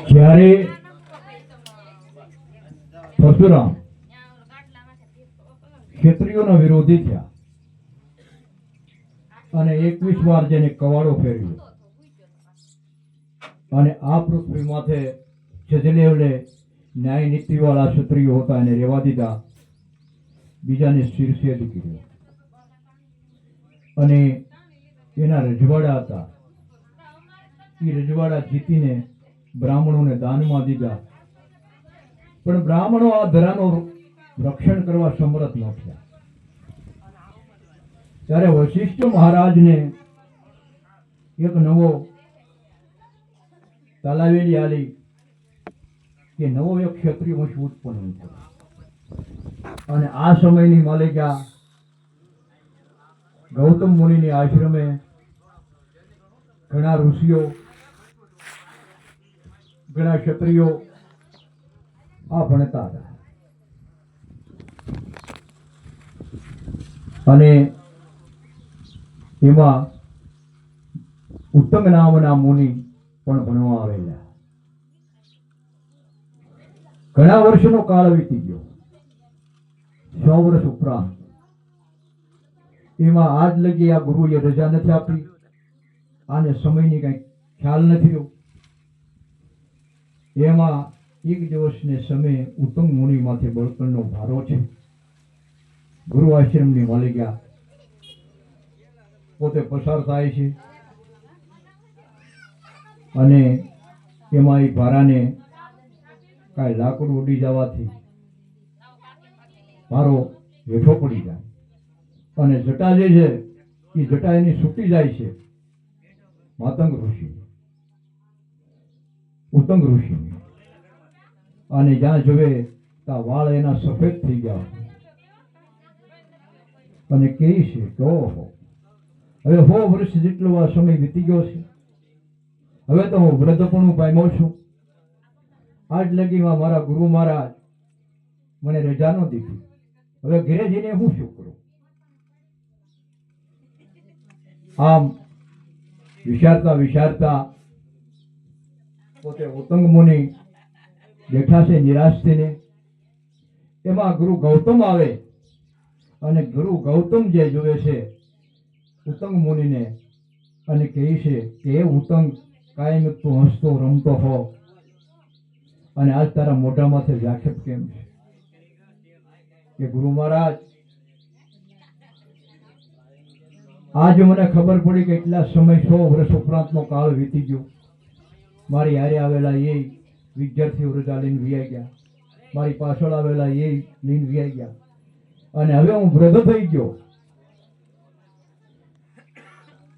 જ્યારે પરશુરામ ક્ષત્રિયોના વિરોધી થયા અને 21 વાર જેને કવાડો ફેરવ્યો અને આ પૃથ્વી માથે છેલ્લે ન્યાય નીતિ વાળા ક્ષત્રિયો હતા એને રેવા દીધા, બીજાને શિરસેદ કર્યો અને એના રજવાડા હતા એ રજવાડા જીતીને બ્રાહ્મણોને દાનમાં દીધા, પણ બ્રાહ્મણો આ ધરાનો રક્ષણ કરવા સમર્થ ન થયા. ત્યારે વશિષ્ઠ મહારાજને એક નવો તાલાવેલી આલી કે નવો એક ક્ષત્રિય વંશ ઉત્પન્ન થયો અને આ સમયની માલિકા ગૌતમ મુનિની આશ્રમે ઘણા ઋષિઓ, ઘણા ક્ષત્રિયો આ ભણતા હતા અને એમાં ઉત્તંગ નામના મુનિ પણ ભણવા આવેલા. ઘણા વર્ષનો કાળ વીતી ગયો, 100 વર્ષ ઉપરાંત. એમાં આજ લગી આ ગુરુએ રજા નથી આપી, આને સમયની કઈ ખ્યાલ નથી રહ્યો. એમાં એક દિવસને સમયે ઉત્તંગ મુનિ માથે બળતણનો ભારો છે. ગુરુ આશ્રમની માલિકા પોતે પસાર થાય છે અને એમાં એ ભારાને કાંઈ લાકડું ઉડી જવાથી ભારો હેઠો પડી જાય અને જટા જે છે એ જટા એની છૂટી જાય છે માતંગ ઋષિ, ઉત્તંગ ઋષિ, અને જ્યાં જોવે ત્યાં વાળ એના સફેદ થઈ ગયા અને કહે છે કે ઓહો, હવે 100 વર્ષ જેટલો આ સમય વીતી ગયો છે, હવે તો હું વૃદ્ધપણું પામ્યો છું. આજ લગીમાં મારા ગુરુ મહારાજ મને રજા ન દીધી, હવે ઘરે જઈને હું શું કરું? આમ વિચારતા વિચારતા પોતે ઉત્તંગ મુનિ બેઠા છે નિરાશ થઈને. એમાં ગુરુ ગૌતમ આવે અને ગુરુ ગૌતમ જે જોવે છે ઉત્તંગ મુનિને અને કહે છે કે એ ઉત્તંગ, કાયમ તું હસતો રમતો હો અને આજ તારા મોઢામાંથી જાખેપ કેમ છે? કે ગુરુ મહારાજ, આજ મને ખબર પડી કે એટલા સમય 100 વર્ષ ઉપરાંતનો કાળ વીતી ગયો. મારી હારે આવેલા એ વિદ્યાર્થીઓ રજા લઈને વિયાઈ ગયા, મારી પાછળ આવેલા એ લઈને વિયાઈ ગયા અને હવે હું વૃદ્ધ થઈ ગયો